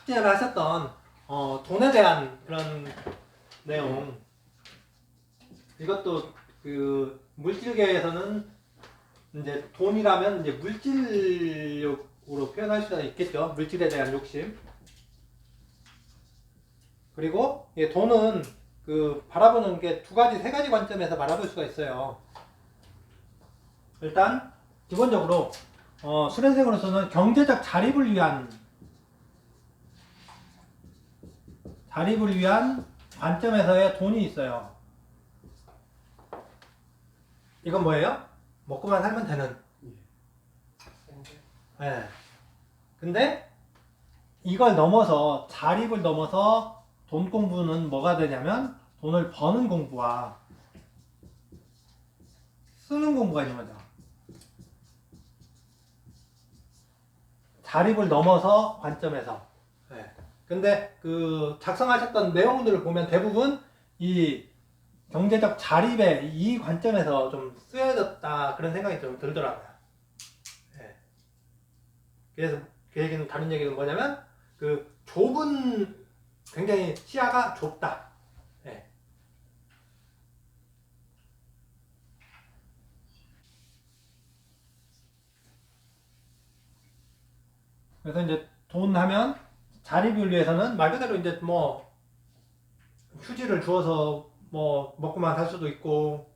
숙제를 하셨던 돈에 대한 그런 내용. 이것도 그 물질계에서는 이제 돈이라면 이제 물질력으로 표현할 수가 있겠죠. 물질에 대한 욕심. 그리고 돈은 그 바라보는 게 두 가지, 세 가지 관점에서 바라볼 수가 있어요. 일단 기본적으로 수련생으로서는 경제적 자립을 위한 관점에서의 돈이 있어요. 이건 뭐예요? 먹고만 살면 되는. 네. 근데 이걸 넘어서, 자립을 넘어서 돈 공부는 뭐가 되냐면 돈을 버는 공부와 쓰는 공부가 있는 거죠. 자립을 넘어서 관점에서. 네. 근데 그 작성하셨던 내용들을 보면 대부분 이 경제적 자립의 이 관점에서 좀 쓰여졌다, 그런 생각이 좀 들더라고요. 네. 그래서 그 얘기는, 다른 얘기는 뭐냐면 그 좁은, 굉장히 시야가 좁다. 네. 그래서 이제 돈 하면 자립을 위해서는 말 그대로 이제 뭐 휴지를 주어서 뭐 먹고만 살 수도 있고,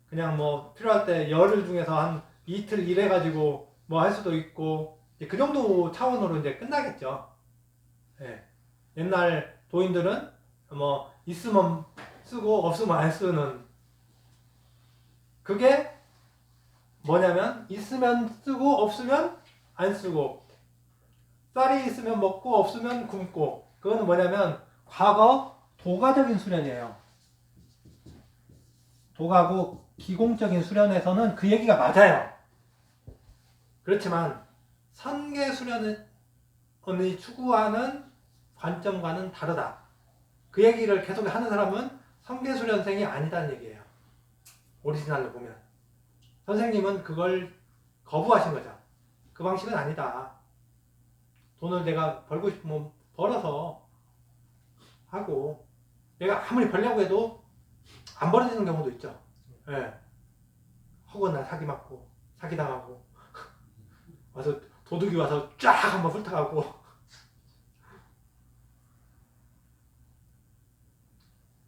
그냥 뭐 필요할 때 열흘 중에서 한 이틀 일해가지고 뭐 할 수도 있고, 그 정도 차원으로 이제 끝나겠죠. 예. 옛날 도인들은 뭐 있으면 쓰고 없으면 안 쓰는, 그게 뭐냐면 있으면 쓰고 없으면 안 쓰고, 쌀이 있으면 먹고 없으면 굶고. 그거는 뭐냐면 과거 도가적인 수련이에요. 도가고 기공적인 수련에서는 그 얘기가 맞아요. 그렇지만 선계 수련이 추구하는 관점과는 다르다. 그 얘기를 계속 하는 사람은 선계 수련생이 아니다는 얘기예요. 오리지널로 보면. 선생님은 그걸 거부하신 거죠. 그 방식은 아니다. 돈을 내가 벌고 싶으면 벌어서 하고, 내가 아무리 벌려고 해도 안 벌어지는 경우도 있죠. 예. 허구나 사기 맞고, 사기 당하고, 와서 도둑이 와서 쫙 한번 훑어가고.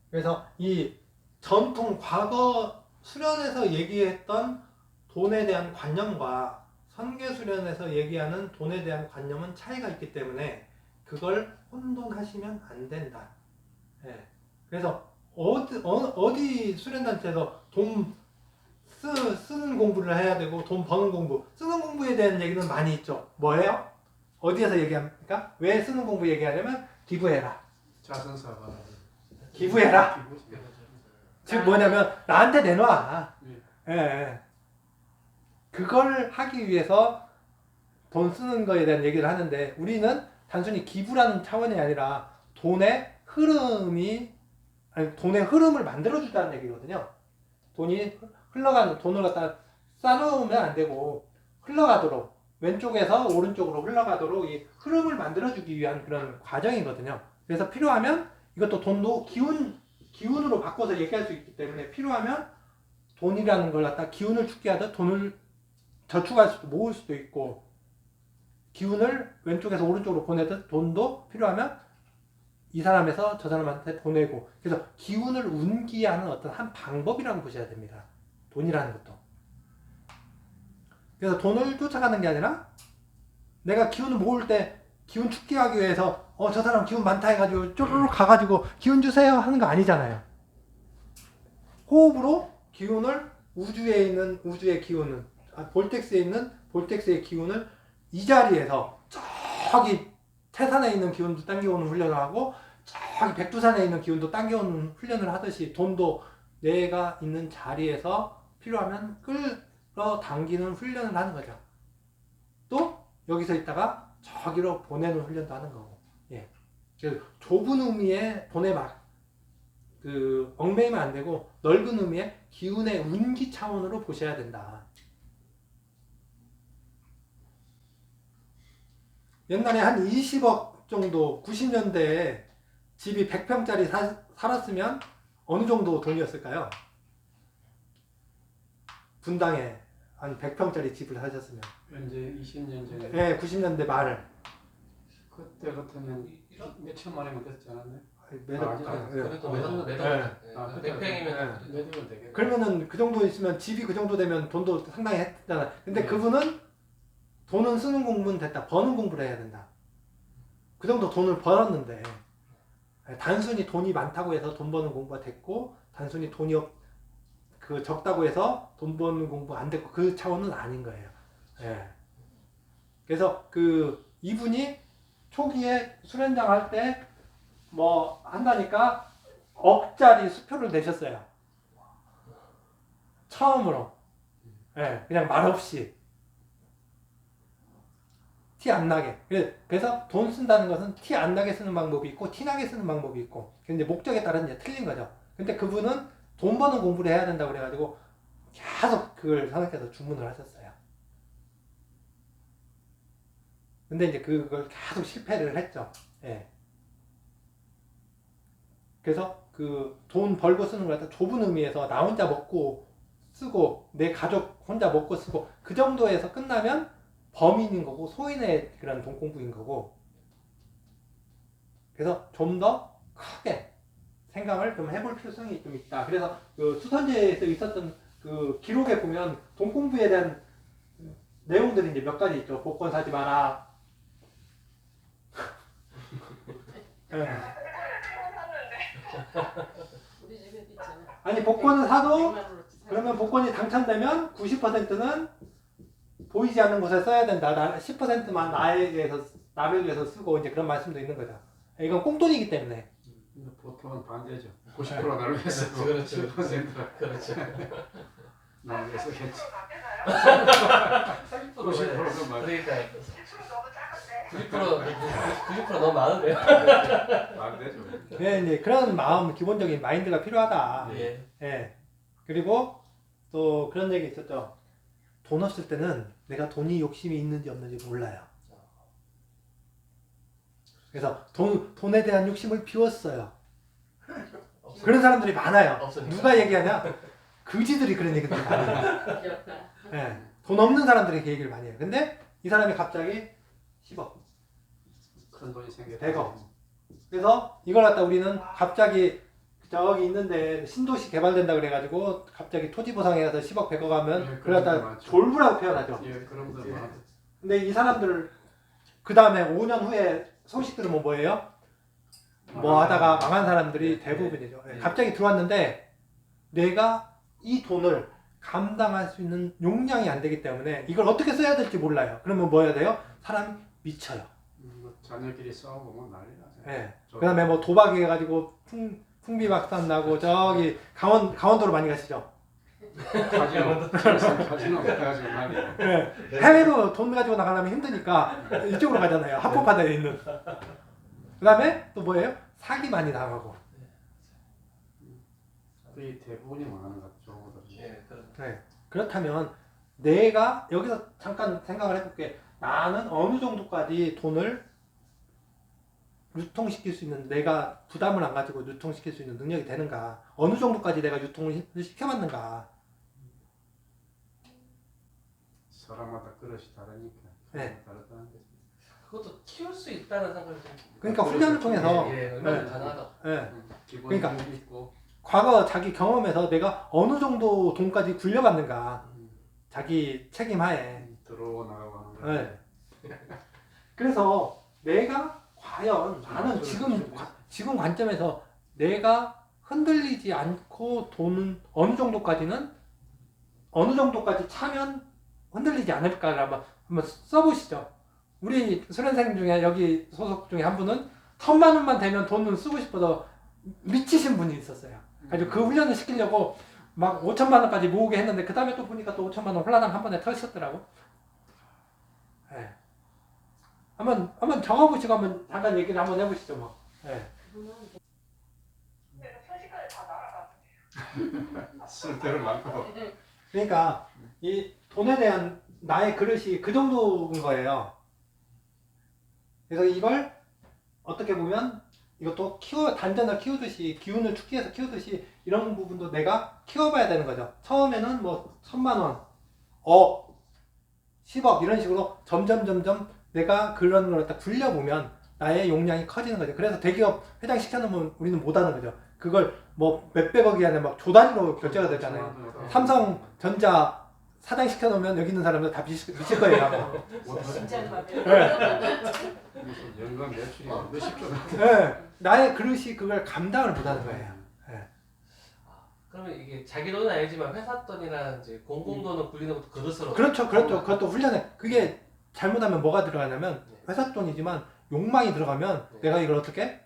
그래서 이 전통 과거 수련에서 얘기했던 돈에 대한 관념과 선계 수련에서 얘기하는 돈에 대한 관념은 차이가 있기 때문에 그걸 혼돈하시면 안 된다. 예. 그래서 어디 수련단체에서 돈 쓰는 공부를 해야 되고 돈 버는 공부, 쓰는 공부에 대한 얘기는 많이 있죠. 뭐예요? 어디에서 얘기합니까? 왜 쓰는 공부 얘기하려면 기부해라. 자선사가 기부해라. 즉 뭐냐면 나한테 내놔. 예. 그걸 하기 위해서 돈 쓰는 거에 대한 얘기를 하는데, 우리는 단순히 기부라는 차원이 아니라 돈의 흐름을 만들어주자는 얘기거든요. 돈이 흘러가는, 돈을 갖다 쌓아놓으면 안 되고 흘러가도록, 왼쪽에서 오른쪽으로 흘러가도록 이 흐름을 만들어주기 위한 그런 과정이거든요. 그래서 필요하면 이것도 돈도 기운으로 바꿔서 얘기할 수 있기 때문에, 필요하면 돈이라는 걸 갖다 기운을 죽게 하듯 돈을 저축할 수도, 모을 수도 있고, 기운을 왼쪽에서 오른쪽으로 보내듯 돈도 필요하면 이 사람에서 저 사람한테 보내고, 그래서 기운을 운기하는 어떤 한 방법이라고 보셔야 됩니다. 돈이라는 것도. 그래서 돈을 쫓아가는 게 아니라, 내가 기운을 모을 때 기운 축게 하기 위해서 저 사람 기운 많다 해가지고 쪼르륵 가가지고 기운 주세요 하는 거 아니잖아요. 호흡으로 기운을, 우주의 기운은, 볼텍스에 있는 볼텍스의 기운을 이 자리에서 저기 태산에 있는 기운도 당겨오는 훈련을 하고, 저기 백두산에 있는 기운도 당겨오는 훈련을 하듯이 돈도 내가 있는 자리에서 필요하면 끌어당기는 훈련을 하는 거죠. 또 여기서 있다가 저기로 보내는 훈련도 하는 거고. 예. 그래서 좁은 의미의 돈에 얽매이면 안 되고, 넓은 의미의 기운의 운기 차원으로 보셔야 된다. 옛날에 한 20억 정도 90년대에 집이 100평짜리 살았으면 어느 정도 돈이었을까요? 분당에 한 100평짜리 집을 사셨으면. 현재 20년 전에. 네, 90년대 말. 그때 같으면 몇 천만 원이면 됐지 않았나요? 그래도 매달 그때 100평이면 매달 되겠네. 그러면은 그 정도 있으면 집이 그 정도 되면 돈도 상당히 했잖아. 근데 네. 그분은 돈은 쓰는 공부는 됐다. 버는 공부를 해야 된다. 그 정도 돈을 벌었는데 단순히 돈이 많다고 해서 돈 버는 공부가 됐고 단순히 돈이 적다고 해서 돈 버는 공부 안 됐고 그 차원은 아닌 거예요. 예. 그래서 이분이 초기에 수련장 할 때 뭐 한다니까 억짜리 수표를 내셨어요. 처음으로. 예, 그냥 말 없이. 티 안 나게. 그래서 돈 쓴다는 것은 티 안 나게 쓰는 방법이 있고 티 나게 쓰는 방법이 있고. 근데 목적에 따른 이제 틀린 거죠. 근데 그분은 돈 버는 공부를 해야 된다고 그래가지고 계속 그걸 생각해서 주문을 하셨어요. 근데 이제 그걸 계속 실패를 했죠. 예. 그래서 돈 벌고 쓰는 걸 좁은 의미에서 나 혼자 먹고 쓰고 내 가족 혼자 먹고 쓰고 그 정도에서 끝나면 범인인 거고 소인의 그런 돈 공부인 거고. 그래서 좀 더 크게 생각을 좀 해볼 필요성이 좀 있다. 그래서 수선제에서 있었던 기록에 보면 돈 공부에 대한 내용들이 이제 몇 가지 있죠. 복권 사지 마라. 네. 우리 집에 있잖아. 아니 복권을 사도 100만 원어치 사. 그러면 복권이 당첨되면 90%는 보이지 않는 곳에 써야 된다. 10%만 나를 위해서 쓰고 이제 그런 말씀도 있는 거죠. 이건 꽁돈이기 때문에. 보통은 반대죠. 90% 나를 위해서 그렇죠. 10%가 그렇죠. 나를 위해서 했지. 30%는 90%가 맞아. 그러니까 90% 너무 많은데요. 반대죠. 네, 이제 그런 마음, 기본적인 마인드가 필요하다. 예. 예. 그리고 또 그런 얘기 있었죠. 돈 없을 때는 내가 돈이 욕심이 있는지 없는지 몰라요. 그래서 돈에 대한 욕심을 비웠어요. 그런 사람들이 많아요. 없으니까. 누가 얘기하냐? 그지들이 그런 얘기들 많이 해요. 귀엽다. 예. 돈 없는 사람들이 그 얘기를 많이 해요. 근데 이 사람이 갑자기 10억, 큰 돈이 생겼다. 100억. 그래서 이걸 갖다 우리는 갑자기 저기 있는데 신도시 개발된다 그래가지고 갑자기 토지 보상에 가서 10억 100억 하면 예, 그걸 갖다 그런 분들 졸부라고 표현하죠. 예, 그런 분들 많아. 근데 이 사람들 그 다음에 5년 후에 소식 들으면 뭐예요? 뭐 하다가 망한 사람들이 대부분이죠. 네. 갑자기 들어왔는데 내가 이 돈을 감당할 수 있는 용량이 안 되기 때문에 이걸 어떻게 써야 될지 몰라요. 그러면 뭐 해야 돼요? 사람이 미쳐요. 뭐 자녀끼리 싸우고 난리 나죠. 예. 그 다음에 뭐 도박해가지고 풍비박산 나고 저기 강원도로 많이 가시죠. 카지노 해가지고 난리. 예. 해외로 돈 가지고 나가려면 힘드니까 이쪽으로 가잖아요. 합법화되어 있는. 그 다음에 또 뭐예요? 사기 많이 당하고. 거의 대부분이 망하는 것 같죠. 예, 그런. 네. 그렇다면 내가 여기서 잠깐 생각을 해볼게. 나는 어느 정도까지 돈을 유통시킬 수 있는, 내가 부담을 안 가지고 유통시킬 수 있는 능력이 되는가? 어느 정도까지 내가 유통을 시켜봤는가? 사람마다 그릇이 다르니까. 네. 다르다는 게. 그것도 키울 수 있다는 생각이 좀. 그러니까 훈련을 통해서 예, 얼마나 네. 가능하다. 네. 기본 그러니까 있고. 과거 자기 경험에서 내가 어느 정도 돈까지 굴려봤는가? 자기 책임하에. 들어오고 나가고 하는 거. 네. 그래서 내가 과연 나는 지금 관점에서 내가 흔들리지 않고 돈은 어느 정도까지 차면 흔들리지 않을까를 한번 써보시죠. 우리 수련생 중에 여기 소속 중에 한 분은 1,000만 원만 되면 돈을 쓰고 싶어서 미치신 분이 있었어요. 그래서 그 훈련을 시키려고 막 5천만 원까지 모으게 했는데 그 다음에 또 보니까 또 5천만 원 홀라당 한 번에 터지셨더라고. 네. 한번 적어보시고 한번 잠깐 얘기를 한번 해보시죠 뭐. 네. 쓸 때를 많고. 그러니까 이 돈에 대한 나의 그릇이 그 정도인 거예요. 그래서 이걸 어떻게 보면 이것도 단전을 키우듯이 기운을 축기해서 키우듯이 이런 부분도 내가 키워봐야 되는 거죠. 처음에는 뭐 1,000만 원, 10억 이런 식으로 점점 내가 그런 걸 갖다 굴려보면 나의 용량이 커지는 거죠. 그래서 대기업 회장 시켜놓으면 우리는 못하는 거죠. 그걸 뭐 몇백억이 아니라 막 조 단위로 결제가 되잖아요. 삼성전자 사장 시켜놓으면 여기 있는 사람들 다 미칠 거예요. 아마. 진짜 연간 매출이 몇십조. 네, 나의 그릇이 그걸 감당을 못하는 거예요. 그러면 이게 자기 돈은 아니지만 회사 돈이나 이제 공공돈을 굴리는 것도 그릇으로. 그렇죠. 그것도 훈련해. 그게 잘못하면 뭐가 들어가냐면 회사 돈이지만 욕망이 들어가면 네. 내가 이걸 어떻게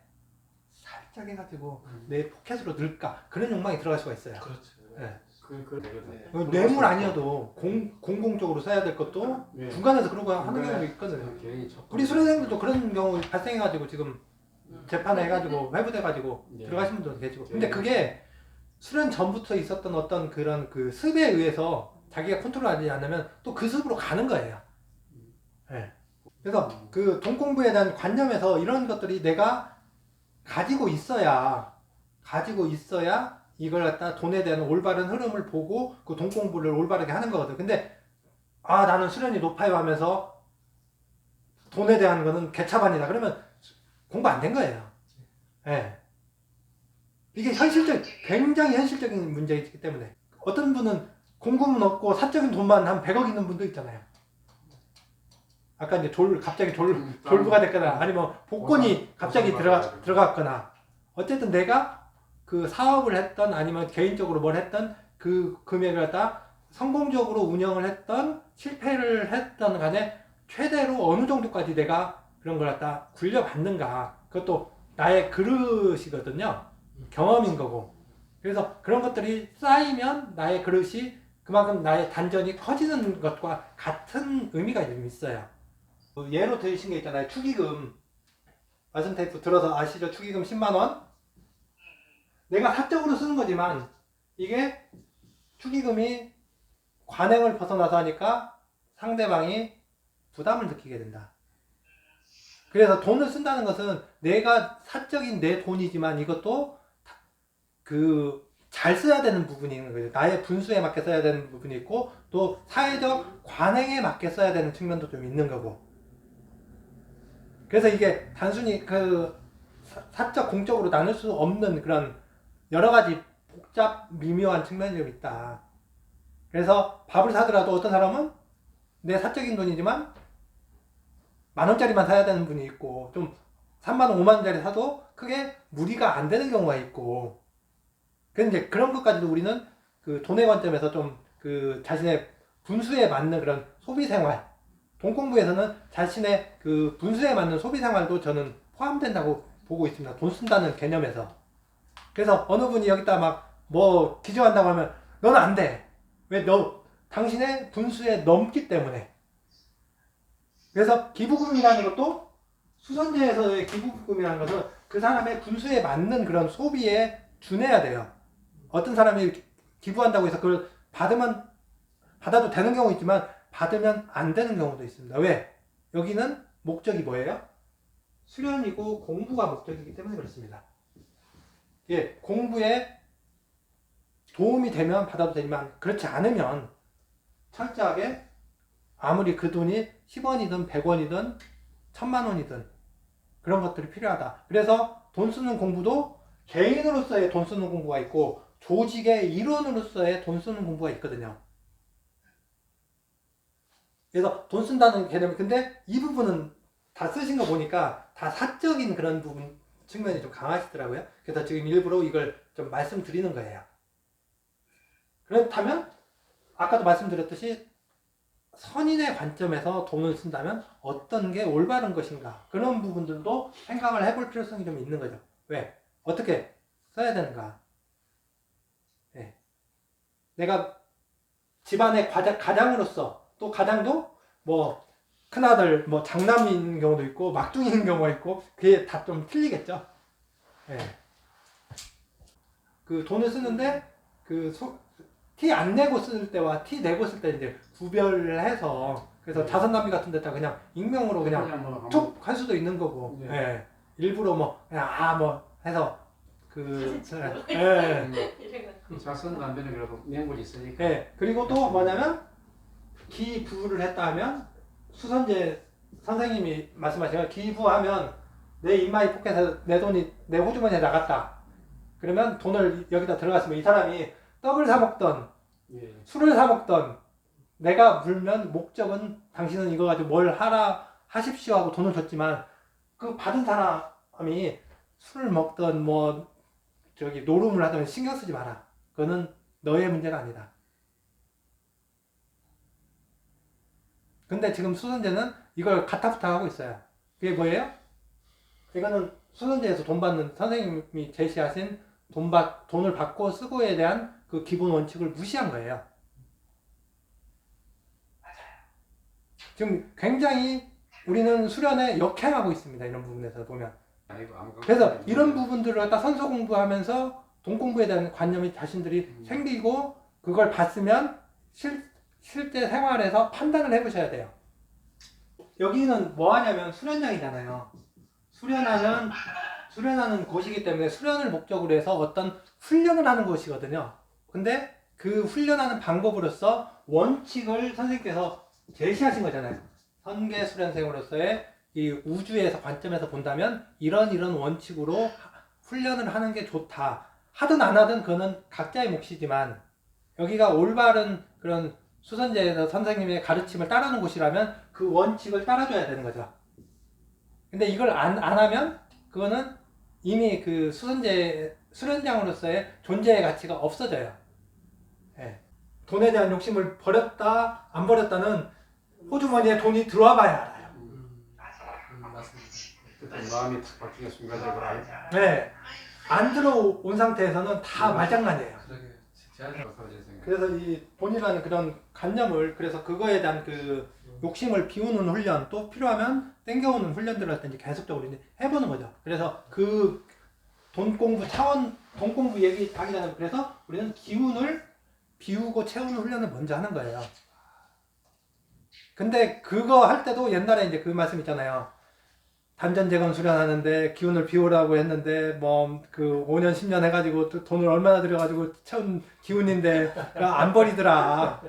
살짝 해가지고 내 포켓으로 넣을까 그런 욕망이 들어갈 수가 있어요. 그렇죠. 네. 네. 뇌물 아니어도 공공적으로 써야 될 것도 네. 중간에서 그러고 하는 경우도 있거든요. 개인이 우리 수련생들도 그런 경우 발생해가지고 지금 재판에 해가지고 회부돼가지고 네. 들어가신 분들도 계시고. 근데 그게 수련 전부터 있었던 어떤 그런 그 습에 의해서 자기가 컨트롤하지 않으면 또 그 습으로 가는 거예요. 네. 그래서 그 돈 공부에 대한 관념에서 이런 것들이 내가 가지고 있어야 이걸 갖다 돈에 대한 올바른 흐름을 보고 그 돈 공부를 올바르게 하는 거거든. 근데 나는 수련이 높아요 하면서 돈에 대한 거는 개차반이다. 그러면 공부 안 된 거예요. 예. 이게 굉장히 현실적인 문제이기 때문에 어떤 분은 공부는 없고 사적인 돈만 한 100억 있는 분도 있잖아요. 아까 이제 갑자기 졸부가 됐거나 아니면 복권이 갑자기 들어갔거나 어쨌든 내가 그 사업을 했던 아니면 개인적으로 뭘 했던 그 금액을 갖다 성공적으로 운영을 했던 실패를 했던 간에 최대로 어느 정도까지 내가 그런 걸 갖다 굴려받는가 그것도 나의 그릇이거든요. 경험인 거고. 그래서 그런 것들이 쌓이면 나의 그릇이 그만큼 나의 단전이 커지는 것과 같은 의미가 좀 있어요. 예로 드신 게 있잖아요. 축의금. 마슨테이프 들어서 아시죠? 축의금 10만원. 내가 사적으로 쓰는 거지만 이게 축의금이 관행을 벗어나서 하니까 상대방이 부담을 느끼게 된다. 그래서 돈을 쓴다는 것은 내가 사적인 내 돈이지만 이것도 잘 써야 되는 부분이 있는 거죠. 나의 분수에 맞게 써야 되는 부분이 있고 또 사회적 관행에 맞게 써야 되는 측면도 좀 있는 거고. 그래서 이게 단순히 사적 공적으로 나눌 수 없는 그런 여러 가지 복잡 미묘한 측면이 좀 있다. 그래서 밥을 사더라도 어떤 사람은 내 사적인 돈이지만 10,000원짜리만 사야 되는 분이 있고 좀 30,000원, 50,000원짜리 사도 크게 무리가 안 되는 경우가 있고. 근데 이제 그런 것까지도 우리는 그 돈의 관점에서 좀 그 자신의 분수에 맞는 그런 소비 생활, 돈 공부에서는 자신의 그 분수에 맞는 소비 생활도 저는 포함된다고 보고 있습니다. 돈 쓴다는 개념에서. 그래서 어느 분이 여기다 막 뭐 기증한다고 하면 너는 안 돼. 왜? 당신의 분수에 넘기 때문에. 그래서 기부금이라는 것도 수선제에서의 기부금이라는 것은 그 사람의 분수에 맞는 그런 소비에 준해야 돼요. 어떤 사람이 기부한다고 해서 그걸 받아도 되는 경우 있지만 받으면 안 되는 경우도 있습니다. 왜? 여기는 목적이 뭐예요? 수련이고 공부가 목적이기 때문에 그렇습니다. 예, 공부에 도움이 되면 받아도 되지만 그렇지 않으면 철저하게 아무리 그 돈이 10원이든 100원이든 10,000,000원이든 그런 것들이 필요하다. 그래서 돈 쓰는 공부도 개인으로서의 돈 쓰는 공부가 있고 조직의 일원으로서의 돈 쓰는 공부가 있거든요. 그래서 돈 쓴다는 개념이 근데 이 부분은 다 쓰신 거 보니까 다 사적인 그런 부분 측면이 좀 강하시더라고요. 그래서 지금 일부러 이걸 좀 말씀드리는 거예요. 그렇다면 아까도 말씀드렸듯이 선인의 관점에서 돈을 쓴다면 어떤 게 올바른 것인가 그런 부분들도 생각을 해볼 필요성이 좀 있는 거죠. 왜? 어떻게 써야 되는가? 네. 내가 집안의 가장으로서 또 가장도 뭐 큰아들 뭐 장남인 경우도 있고 막둥이인 경우가 있고 그게 다 좀 틀리겠죠. 네. 그 돈을 쓰는데 티 안 내고 쓸 때와 티 내고 쓸 때 이제 구별을 해서 그래서 자선남비 같은 데다 그냥 익명으로 그냥 툭 할 수도 있는 거고. 네. 예. 일부러 뭐 그냥 뭐 해서 그 예. 이래가. 자선도 안 되는 그래도 명분이 있으니까. 예. 그리고 또 뭐냐면 기부를 했다 하면 수선제 선생님이 말씀하신 기부하면 내 입마이 포켓에서 내 돈이 내 호주머니에 나갔다. 그러면 돈을 여기다 들어갔으면 이 사람이 떡을 사 먹던 예. 술을 사 먹던 내가 물면 목적은 당신은 이거 가지고 뭘 하라 하십시오 하고 돈을 줬지만 그 받은 사람이 술을 먹던 뭐 저기 노름을 하던 신경 쓰지 마라. 그거는 너의 문제가 아니다. 근데 지금 수선제는 이걸 가타부타 하고 있어요. 그게 뭐예요? 이거는 수선제에서 돈 받는 선생님이 제시하신 돈을 받고 쓰고에 대한 그 기본 원칙을 무시한 거예요. 맞아요. 지금 굉장히 우리는 수련에 역행하고 있습니다. 이런 부분에서 보면. 아이고, 그래서 이런 부분들을 갖다 선서 공부하면서 돈 공부에 대한 관념이 자신들이 생기고 그걸 봤으면 실제 생활에서 판단을 해보셔야 돼요. 여기는 뭐 하냐면 수련장이잖아요. 수련하는 곳이기 때문에 수련을 목적으로 해서 어떤 훈련을 하는 곳이거든요. 근데 그 훈련하는 방법으로서 원칙을 선생님께서 제시하신 거잖아요. 선계 수련생으로서의 이 우주에서 관점에서 본다면 이런 원칙으로 훈련을 하는 게 좋다. 하든 안 하든 그거는 각자의 몫이지만 여기가 올바른 그런 수선제에서 선생님의 가르침을 따르는 곳이라면 그 원칙을 따라줘야 되는 거죠. 근데 이걸 안 하면 그거는 이미 그 수련장으로서의 존재의 가치가 없어져요. 예. 돈에 대한 욕심을 버렸다 안 버렸다는 호주머니에 돈이 들어와 봐야 알아요. 맞습니다. 그때 마음이 탁 바뀌는 순간적으로 알죠. 네. 안 들어온 상태에서는 다 말장난이에요. 그러게 제가 그래서 이 돈이라는 그런 관념을 그래서 그거에 대한 그 욕심을 비우는 훈련 또 필요하면 땡겨오는 훈련들을 하든지 계속적으로 이제 해보는 거죠. 그래서 그 돈 공부 얘기하기 전에 그래서 우리는 기운을 비우고 채우는 훈련을 먼저 하는 거예요. 근데 그거 할 때도 옛날에 이제 그 말씀 있잖아요. 단전재건 수련하는데 기운을 비우라고 했는데 뭐 그 5년 10년 해가지고 돈을 얼마나 들여가지고 채운 기운인데 안 버리더라.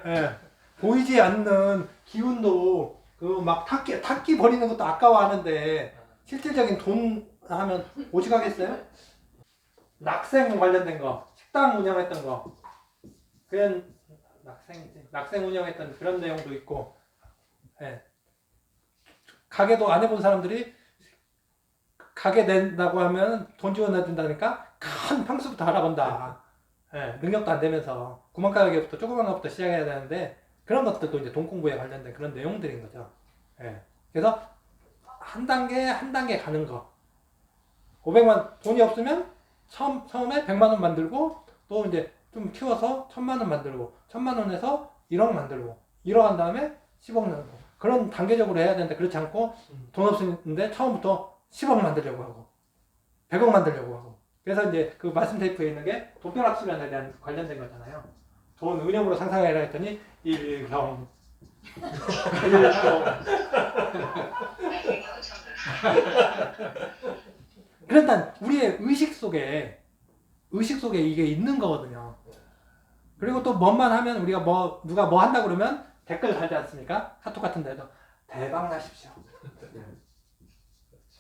예. 보이지 않는 기운도 그 막 탁기 버리는 것도 아까워하는데 실질적인 돈 하면 오직하겠어요? 낙생 관련된 거, 식당 운영했던 거, 그런 낙생 운영했던 그런 내용도 있고, 예. 가게도 안 해본 사람들이 가게 낸다고 하면 돈 지원해준다니까 큰 평수부터 알아본다. 예, 능력도 안 되면서 구멍가게부터 조그만 것부터 시작해야 되는데 그런 것들도 이제 돈 공부에 관련된 그런 내용들인 거죠. 예. 그래서 한 단계 가는 거. 500만 돈이 없으면 처음에 100만 원 만들고 또 이제 좀 키워서 1000만 원 만들고 1000만 원에서 1억 만들고 1억 한 다음에 10억 만들고 그런 단계적으로 해야 되는데 그렇지 않고 돈 없는데 처음부터 10억 만들려고 하고 100억 만들려고 하고 그래서 이제 그 말씀 테이프에 있는 게 돈벼락 수련에 대한 관련된 거잖아요. 돈 은영으로 상상해라 했더니 일형 그러니까 우리의 의식 속에 이게 있는 거거든요. 그리고 또 뭐만 하면 우리가 누가 뭐 한다 그러면 댓글 달지 않습니까? 카톡 같은 데도 대박 나십시오.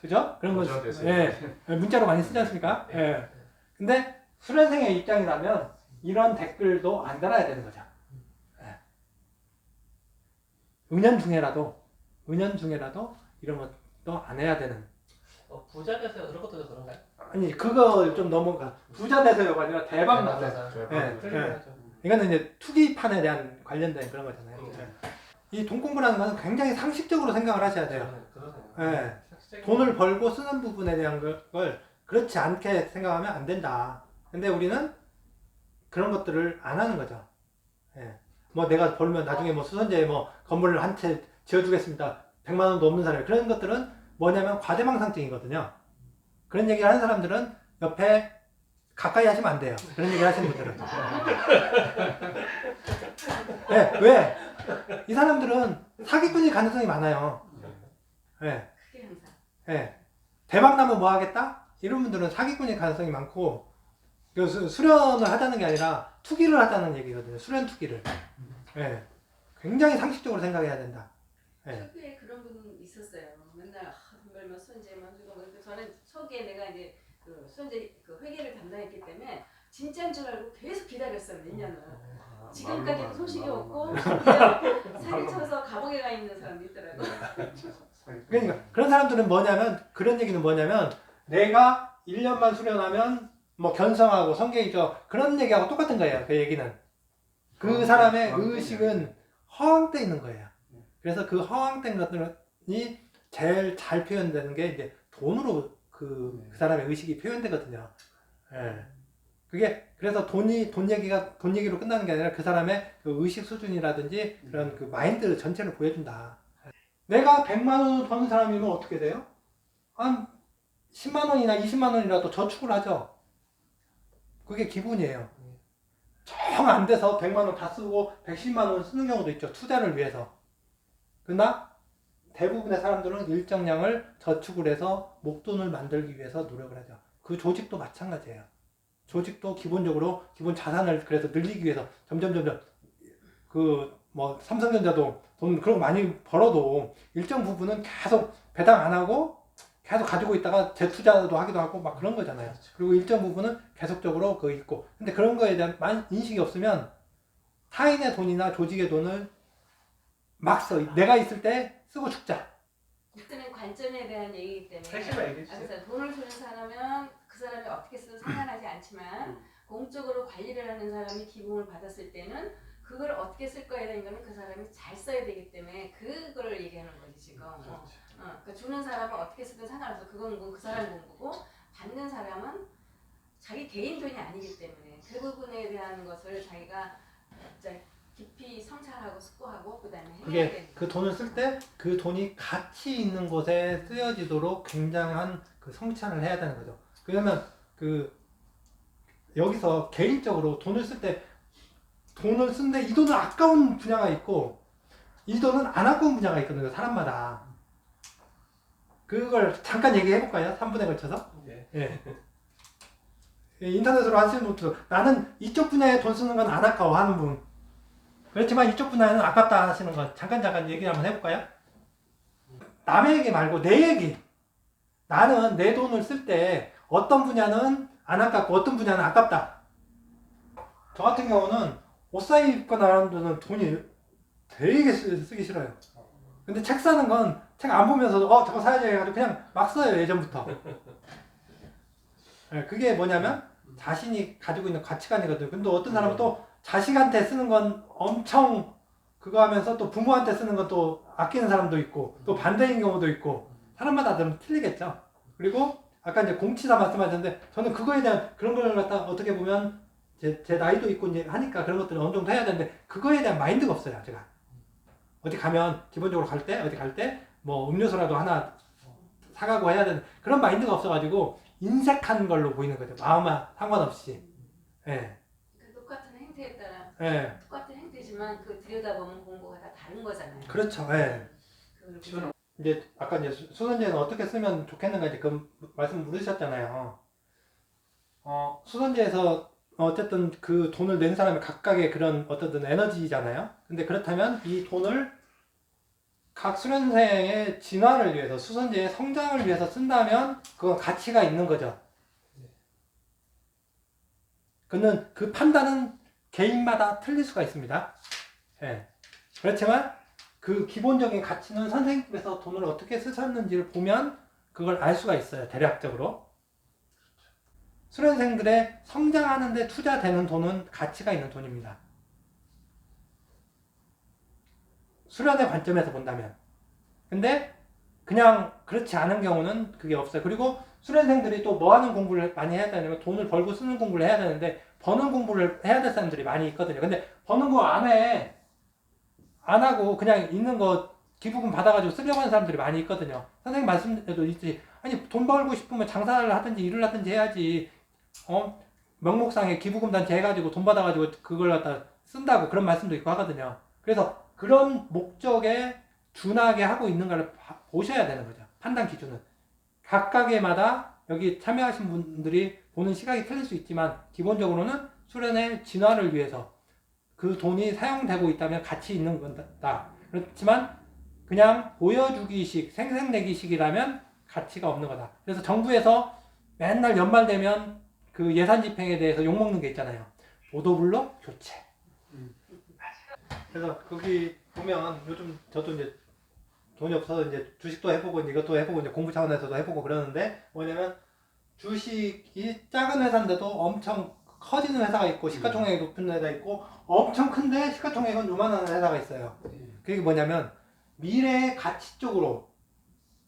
그죠? 그런 거 예. 문자로 많이 쓰지 않습니까? 예. 근데 수련생의 입장이라면 이런 댓글도 안 달아야 되는 거죠. 예. 은연중에라도 이런 것도 안 해야 되는. 부자 돼서 그런 것도 그런가요? 아니 그거 좀 넘어가. 부자 돼서요가 아니라 대박 나서. 예. 이거는 이제 투기판에 대한 관련된 그런 거잖아요. 이 돈 공부라는 것은 굉장히 상식적으로 생각을 하셔야 돼요. 예. 돈을 벌고 쓰는 부분에 대한 걸 그렇지 않게 생각하면 안 된다. 근데 우리는 그런 것들을 안 하는 거죠. 예. 뭐 내가 벌면 나중에 뭐 수선제에 뭐 건물을 한 채 지어주겠습니다. 100만 원도 없는 사람이 그런 것들은 뭐냐면 과대망상증이거든요. 그런 얘기를 하는 사람들은 옆에 가까이 하시면 안 돼요. 그런 얘기를 하시는 분들은. 네, 왜? 이 사람들은 사기꾼일 가능성이 많아요. 네. 예. 대박 나면 뭐 하겠다? 이런 분들은 사기꾼일 가능성이 많고, 수련을 하자는 게 아니라 투기를 하자는 얘기거든요. 수련 투기를. 예. 굉장히 상식적으로 생각해야 된다. 예. 초기에 그런 분 있었어요. 맨날 돈 벌면 수원제만 주고. 근데 저는 초기에 내가 이제 그 수원제 그 회계를 담당했기 때문에 진짜인 줄 알고 계속 기다렸어요. 몇 년을. 지금까지도 소식이 없고 사기쳐서 감옥에 가 있는 사람도 있더라고요. 그러니까 그런 사람들은 뭐냐면, 그런 얘기는 뭐냐면, 내가 1년만 수련하면 뭐 견성하고 성경이죠. 그런 얘기하고 똑같은 거예요. 그 얘기는. 그 사람의 의식은 허황돼 있는 거예요. 그래서 그 허황된 것들이 제일 잘 표현되는 게 이제 돈으로 그 사람의 의식이 표현되거든요. 예. 그게 그래서 돈 얘기로 끝나는 게 아니라 그 사람의 그 의식 수준이라든지 그런 그 마인드 전체를 보여준다. 내가 100만 원을 버는 사람이면 어떻게 돼요? 한 10만 원이나 20만 원이라도 저축을 하죠. 그게 기본이에요. 정 안 돼서 100만 원 다 쓰고 110만 원 쓰는 경우도 있죠. 투자를 위해서. 그러나 대부분의 사람들은 일정량을 저축을 해서 목돈을 만들기 위해서 노력을 하죠. 그 조직도 마찬가지예요. 조직도 기본적으로 기본 자산을 그래서 늘리기 위해서 점점 그 뭐 삼성전자도 돈 그런 거 많이 벌어도 일정 부분은 계속 배당 안 하고 계속 가지고 있다가 재투자도 하기도 하고 막 그런 거잖아요. 그리고 일정 부분은 계속적으로 그 있고. 근데 그런 거에 대한 인식이 없으면 타인의 돈이나 조직의 돈을 막 써. 내가 있을 때 쓰고 죽자. 그때는 관점에 대한 얘기이기 때문에. 핵심을 얘기해주세요. 그래서 돈을 쓰는 사람은 그 사람이 어떻게 쓰든 상관하지 않지만 공적으로 관리를 하는 사람이 기금을 받았을 때는 그걸 어떻게 쓸 거에 대한 거는 그 사람이 잘 써야 되기 때문에 그거를 얘기하는 거지 지금. 그러니까 주는 사람은 어떻게 쓰든 상관없어. 그건 그 사람 공부고 받는 사람은 자기 개인 돈이 아니기 때문에 그 부분에 대한 것을 자기가 진짜 깊이 성찰하고 숙고하고 그다음에 해야 그게 되는 그 돈을 쓸 때 그 돈이 가치 있는 곳에 쓰여지도록 굉장한 그 성찰을 해야 되는 거죠. 그러면 그 여기서 개인적으로 돈을 쓸 때 돈을 쓰는데 이 돈은 아까운 분야가 있고 이 돈은 안 아까운 분야가 있거든요. 사람마다. 그걸 잠깐 얘기해 볼까요? 3분에 걸쳐서. 네. 예. 인터넷으로 하시는 분도 나는 이쪽 분야에 돈 쓰는 건 안 아까워 하는 분. 그렇지만 이쪽 분야에는 아깝다 하시는 거 잠깐 얘기 한번 해볼까요? 남의 얘기 말고 내 얘기. 나는 내 돈을 쓸 때 어떤 분야는 안 아깝고 어떤 분야는 아깝다. 저 같은 경우는 옷 사입거나 하는 데는 돈이 되게 쓰기 싫어요. 근데 책 사는 건 책 안 보면서도 저거 사야지 해가지고 그냥 막 써요. 예전부터. 네, 그게 뭐냐면 자신이 가지고 있는 가치관이거든요. 근데 어떤 사람은 또 자식한테 쓰는 건 엄청 그거 하면서 또 부모한테 쓰는 건 또 아끼는 사람도 있고 또 반대인 경우도 있고 사람마다 좀 틀리겠죠. 그리고 아까 이제 공치사 말씀하셨는데 저는 그거에 대한 그런 걸 갖다 어떻게 보면 제 나이도 있고 이제 하니까 그런 것들을 어느 정도 해야 되는데 그거에 대한 마인드가 없어요. 제가 어디 가면 기본적으로 어디 갈 때 뭐 음료수라도 하나 사가고 해야 되는 그런 마인드가 없어가지고 인색한 걸로 보이는 거죠. 마음과 상관없이. 예. 그 똑같은 행태에 따라 예. 똑같은 행태지만 그 들여다보면 공부가 다 다른 거잖아요. 그렇죠. 예. 그걸 이제 아까 이제 수선제는 어떻게 쓰면 좋겠는가 이제 그 말씀 물으셨잖아요. 수선제에서 어쨌든 그 돈을 낸 사람의 각각의 그런 어떤 에너지잖아요. 근데 그렇다면 이 돈을 각 수련생의 진화를 위해서 수선제의 성장을 위해서 쓴다면 그건 가치가 있는 거죠. 그는 그 판단은 개인마다 틀릴 수가 있습니다. 예. 그렇지만 그 기본적인 가치는 선생님께서 돈을 어떻게 쓰셨는지를 보면 그걸 알 수가 있어요. 대략적으로. 수련생들의 성장하는 데 투자되는 돈은 가치가 있는 돈입니다. 수련의 관점에서 본다면. 근데 그냥 그렇지 않은 경우는 그게 없어요. 그리고 수련생들이 또 뭐 하는 공부를 많이 해야 되냐면 돈을 벌고 쓰는 공부를 해야 되는데 버는 공부를 해야 될 사람들이 많이 있거든요. 근데 버는 거 안 해. 안 하고 그냥 있는 거 기부금 받아가지고 쓰려고 하는 사람들이 많이 있거든요. 선생님 말씀에도 있지. 아니 돈 벌고 싶으면 장사를 하든지 일을 하든지 해야지. 명목상에 기부금 단체 해가지고 돈 받아가지고 그걸 갖다 쓴다고 그런 말씀도 있고 하거든요. 그래서 그런 목적에 준하게 하고 있는가를 보셔야 되는 거죠. 판단 기준은. 각 가게마다 여기 참여하신 분들이 보는 시각이 틀릴 수 있지만 기본적으로는 수련의 진화를 위해서 그 돈이 사용되고 있다면 가치 있는 거다. 그렇지만 그냥 보여주기식, 생색내기식이라면 가치가 없는 거다. 그래서 정부에서 맨날 연말 되면 그 예산 집행에 대해서 욕먹는 게 있잖아요. 보도블록 교체. 그래서 거기 보면 요즘 저도 이제 돈이 없어서 이제 주식도 해보고 이것도 해보고 이제 공부 차원에서도 해보고 그러는데 뭐냐면 주식이 작은 회사인데도 엄청 커지는 회사가 있고 시가총액이 높은 회사가 있고 엄청 큰데 시가총액은 요만한 회사가 있어요. 그게 뭐냐면 미래의 가치 쪽으로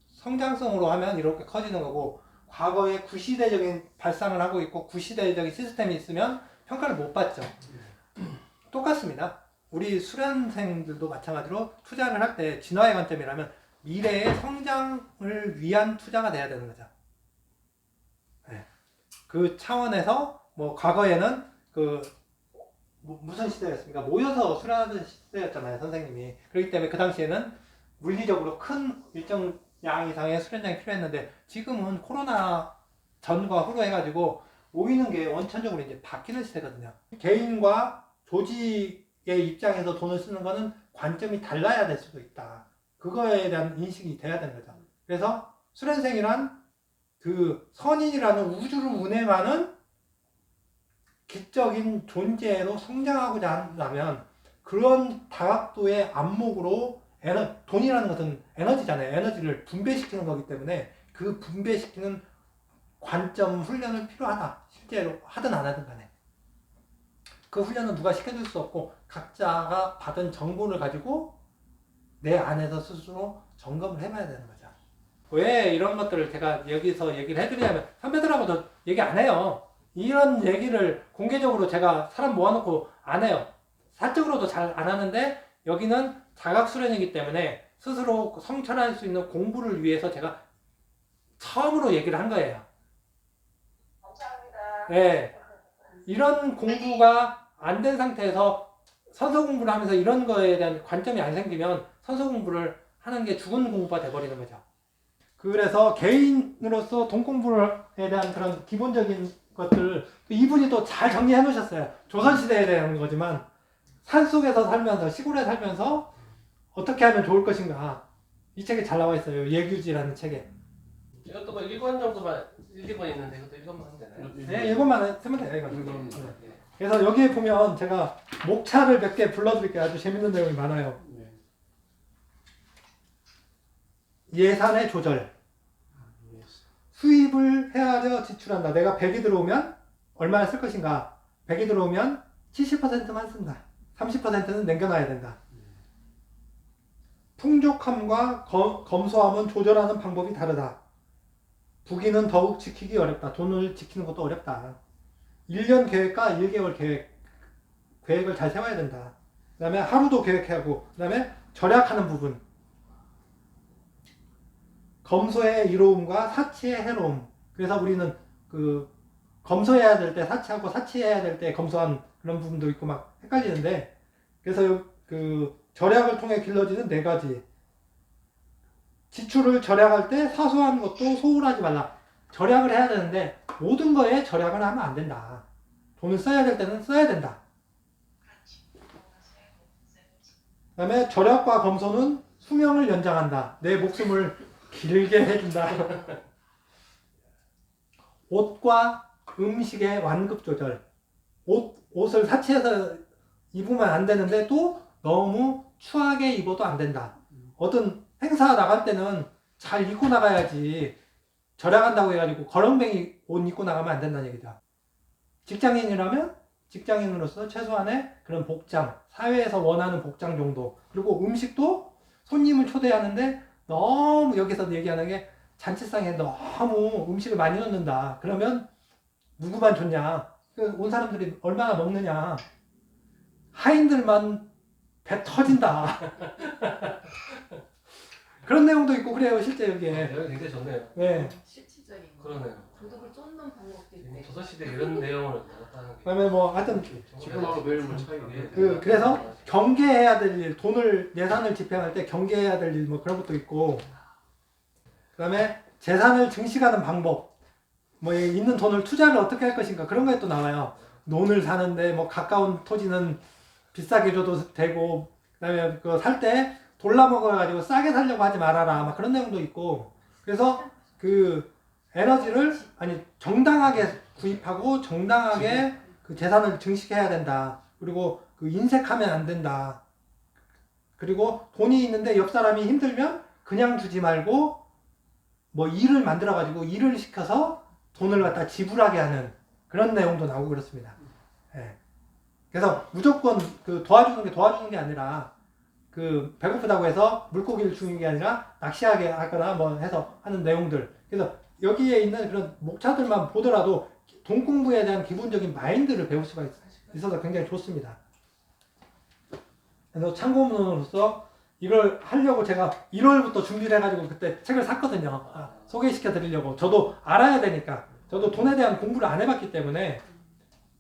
성장성으로 하면 이렇게 커지는 거고 과거에 구시대적인 발상을 하고 있고 구시대적인 시스템이 있으면 평가를 못 받죠. 똑같습니다. 우리 수련생들도 마찬가지로 투자를 할 때 진화의 관점이라면 미래의 성장을 위한 투자가 돼야 되는 거죠. 네. 그 차원에서 뭐 과거에는 그 무슨 시대였습니까? 모여서 수련하던 시대였잖아요, 선생님이. 그렇기 때문에 그 당시에는 물리적으로 큰 일정 양 이상의 수련장이 필요했는데 지금은 코로나 전과 후로 해가지고 모이는 게 원천적으로 이제 바뀌는 시대거든요. 개인과 조직의 입장에서 돈을 쓰는 거는 관점이 달라야 될 수도 있다. 그거에 대한 인식이 돼야 되는 거죠. 그래서 수련생이란 그 선인이라는 우주를 운행하는 기적인 존재로 성장하고자 한다면 그런 다각도의 안목으로 돈이라는 것은 에너지잖아요. 에너지를 분배시키는 거기 때문에 그 분배시키는 관점 훈련은 필요하다. 실제로 하든 안 하든 간에. 그 훈련은 누가 시켜줄 수 없고 각자가 받은 정보를 가지고 내 안에서 스스로 점검을 해봐야 되는 거죠. 왜 이런 것들을 제가 여기서 얘기를 해드리냐면 선배들하고도 얘기 안 해요. 이런 얘기를 공개적으로 제가 사람 모아놓고 안 해요. 사적으로도 잘 안 하는데 여기는 자각수련이기 때문에 스스로 성찰할 수 있는 공부를 위해서 제가 처음으로 얘기를 한 거예요. 감사합니다. 네. 이런 공부가 안 된 상태에서 선서 공부를 하면서 이런 거에 대한 관점이 안 생기면 선서 공부를 하는 게 죽은 공부가 돼버리는 거죠. 그래서 개인으로서 돈 공부에 대한 그런 기본적인 것들 이분이 또 잘 정리해 놓으셨어요. 조선시대에 대한 거지만 산속에서 살면서 시골에 살면서 어떻게 하면 좋을 것인가 이 책에 잘 나와 있어요. 예규지라는 책에. 이것도 뭐 1권 정도만 1, 2권 있는데 이것도 1권만 하면 되나요? 네, 이것만 쓰면 돼요. 이거. 이건 네. 그래서 여기에 보면 제가 목차를 몇 개 불러드릴게요. 아주 재밌는 내용이 많아요. 네. 예산의 조절. 수입을 헤아려 지출한다. 내가 100이 들어오면 얼마나 쓸 것인가. 100이 들어오면 70%만 쓴다. 30%는 남겨놔야 된다. 풍족함과 검소함은 조절하는 방법이 다르다. 부기는 더욱 지키기 어렵다. 돈을 지키는 것도 어렵다. 1년 계획과 1개월 계획을 잘 세워야 된다. 그 다음에 하루도 계획하고, 그 다음에 절약하는 부분. 검소의 이로움과 사치의 해로움. 그래서 우리는 그 검소해야 될 때 사치하고 사치해야 될 때 검소한 그런 부분도 있고 막 헷갈리는데, 그래서 그 절약을 통해 길러지는 4가지. 지출을 절약할 때 사소한 것도 소홀하지 말라. 절약을 해야 되는데 모든 거에 절약을 하면 안 된다. 돈을 써야 될 때는 써야 된다. 그 다음에 절약과 검소는 수명을 연장한다. 내 목숨을 길게 해준다. 옷과 음식의 완급 조절. 옷을 사치해서 입으면 안 되는데 또 너무 추하게 입어도 안 된다. 어떤 행사 나갈 때는 잘 입고 나가야지. 절약한다고 해가지고 거렁뱅이 옷 입고 나가면 안 된다는 얘기죠. 직장인이라면 직장인으로서 최소한의 그런 복장, 사회에서 원하는 복장 정도. 그리고 음식도 손님을 초대하는데 너무 여기서 얘기하는 게 잔치상에 너무 음식을 많이 넣는다. 그러면 누구만 좋냐? 온 사람들이 얼마나 먹느냐? 하인들만 배 터진다. 그런 내용도 있고 그래요, 실제 여기에. 내용이 굉장히 좋네요. 네. 실질적인 거. 그러네요. 도둑을 쫓는 방법도 있고. 조선시대 이런 내용을 나왔다는 게. 그다음에 뭐 하여튼 지금하고 매일 뭐 차이가 예. 없네. 그래서 경계해야 될 일, 돈을 예산을 집행할 때 경계해야 될 일 뭐 그런 것도 있고. 그다음에 재산을 증식하는 방법, 뭐 있는 돈을 투자를 어떻게 할 것인가 그런 거에 또 나와요. 논을 사는데 뭐 가까운 토지는 비싸게 줘도 되고, 그다음에 그 살 때 돌라 먹어가지고 싸게 살려고 하지 말아라, 막 그런 내용도 있고. 그래서 그 에너지를 정당하게 구입하고 정당하게 그 재산을 증식해야 된다. 그리고 그 인색하면 안 된다. 그리고 돈이 있는데 옆 사람이 힘들면 그냥 주지 말고 뭐 일을 만들어가지고 일을 시켜서 돈을 갖다 지불하게 하는 그런 내용도 나오고 그렇습니다. 예. 그래서 무조건 그 도와주는 게 아니라 그 배고프다고 해서 물고기를 주는 게 아니라 낚시하게 하거나 뭐 해서 하는 내용들. 그래서 여기에 있는 그런 목차들만 보더라도 돈 공부에 대한 기본적인 마인드를 배울 수가 있어서 굉장히 좋습니다. 그래서 참고문으로서 이걸 하려고 제가 1월부터 준비를 해가지고 그때 책을 샀거든요. 소개시켜 드리려고. 저도 알아야 되니까. 저도 돈에 대한 공부를 안 해봤기 때문에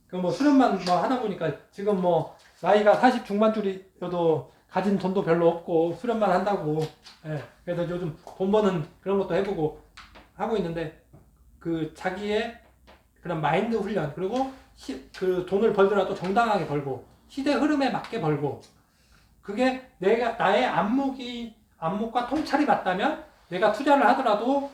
그 뭐 수련만 뭐 하다 보니까 지금 뭐 나이가 40 중반줄이어도 가진 돈도 별로 없고 수련만 한다고. 예. 그래서 요즘 돈 버는 그런 것도 해보고 하고 있는데 그 자기의 그런 마인드 훈련, 그리고 그 돈을 벌더라도 정당하게 벌고 시대 흐름에 맞게 벌고, 그게 나의 안목과 통찰이 맞다면 내가 투자를 하더라도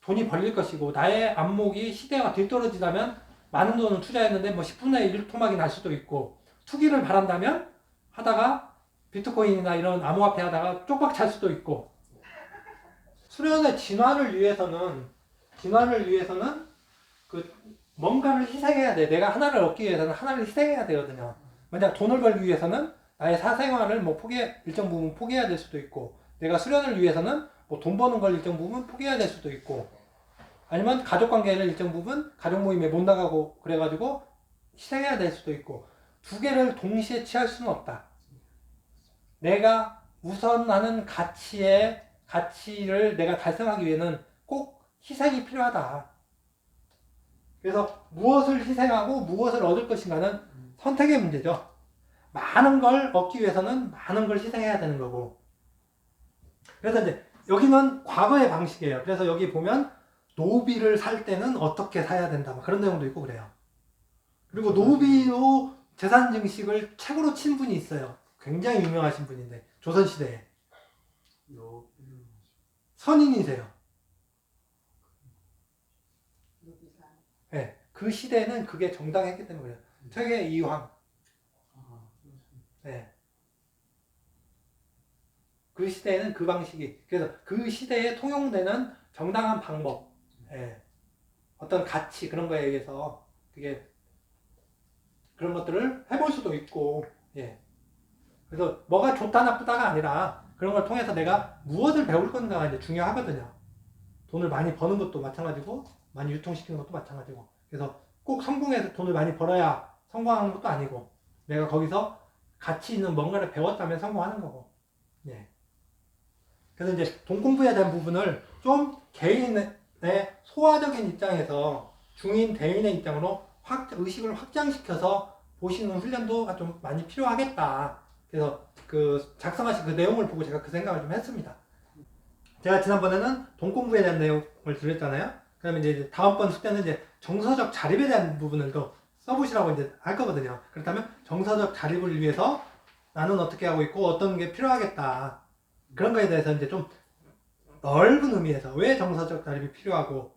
돈이 벌릴 것이고, 나의 안목이 시대와 뒤떨어지다면 많은 돈을 투자했는데 뭐 10분의 1 토막이 날 수도 있고, 투기를 바란다면 하다가 비트코인이나 이런 암호화폐 하다가 쪽박 찰 수도 있고. 수련의 진화를 위해서는 그 뭔가를 희생해야 돼. 내가 하나를 얻기 위해서는 하나를 희생해야 되거든요. 만약 돈을 벌기 위해서는 나의 사생활을 뭐 일정 부분 포기해야 될 수도 있고, 내가 수련을 위해서는 뭐 돈 버는 걸 일정 부분 포기해야 될 수도 있고, 아니면 가족 관계를 일정 부분 가족 모임에 못 나가고 그래가지고 희생해야 될 수도 있고, 두 개를 동시에 취할 수는 없다. 내가 우선하는 가치를 내가 달성하기 위해는 꼭 희생이 필요하다. 그래서 무엇을 희생하고 무엇을 얻을 것인가는 선택의 문제죠. 많은 걸 얻기 위해서는 많은 걸 희생해야 되는 거고. 그래서 이제 여기는 과거의 방식이에요. 그래서 여기 보면 노비를 살 때는 어떻게 사야 된다, 그런 내용도 있고 그래요. 그리고 노비로 재산 증식을 책으로 친 분이 있어요. 굉장히 유명하신 분인데, 조선시대에 선인이세요. 네, 그 시대는 그게 정당했기 때문에 그래요. 퇴계 이황. 네. 그 시대에는 그 방식이, 그래서 그 시대에 통용되는 정당한 방법, 예. 어떤 가치, 그런 거에 의해서 그게 그런 것들을 해볼 수도 있고, 예. 그래서 뭐가 좋다 나쁘다가 아니라 그런 걸 통해서 내가 무엇을 배울 건가가 이제 중요하거든요. 돈을 많이 버는 것도 마찬가지고 많이 유통시키는 것도 마찬가지고. 그래서 꼭 성공해서 돈을 많이 벌어야 성공하는 것도 아니고, 내가 거기서 가치 있는 뭔가를 배웠다면 성공하는 거고. 예. 그래서 이제 돈 공부에 대한 부분을 좀 개인의 소화적인 입장에서 중인 대인의 입장으로 의식을 확장시켜서 보시는 훈련도 좀 많이 필요하겠다. 그래서 그 작성하신 그 내용을 보고 제가 그 생각을 좀 했습니다. 제가 지난번에는 돈 공부에 대한 내용을 드렸잖아요. 그다음에 이제 다음번 숙제는 이제 정서적 자립에 대한 부분을 또 써보시라고 이제 할 거거든요. 그렇다면 정서적 자립을 위해서 나는 어떻게 하고 있고 어떤 게 필요하겠다. 그런 거에 대해서 이제 좀 넓은 의미에서 왜 정서적 자립이 필요하고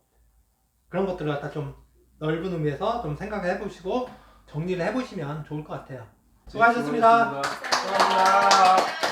그런 것들을 갖다 좀 넓은 의미에서 좀 생각을 해보시고 정리를 해보시면 좋을 것 같아요. 수고하셨습니다. 수고하셨습니다. 감사합니다.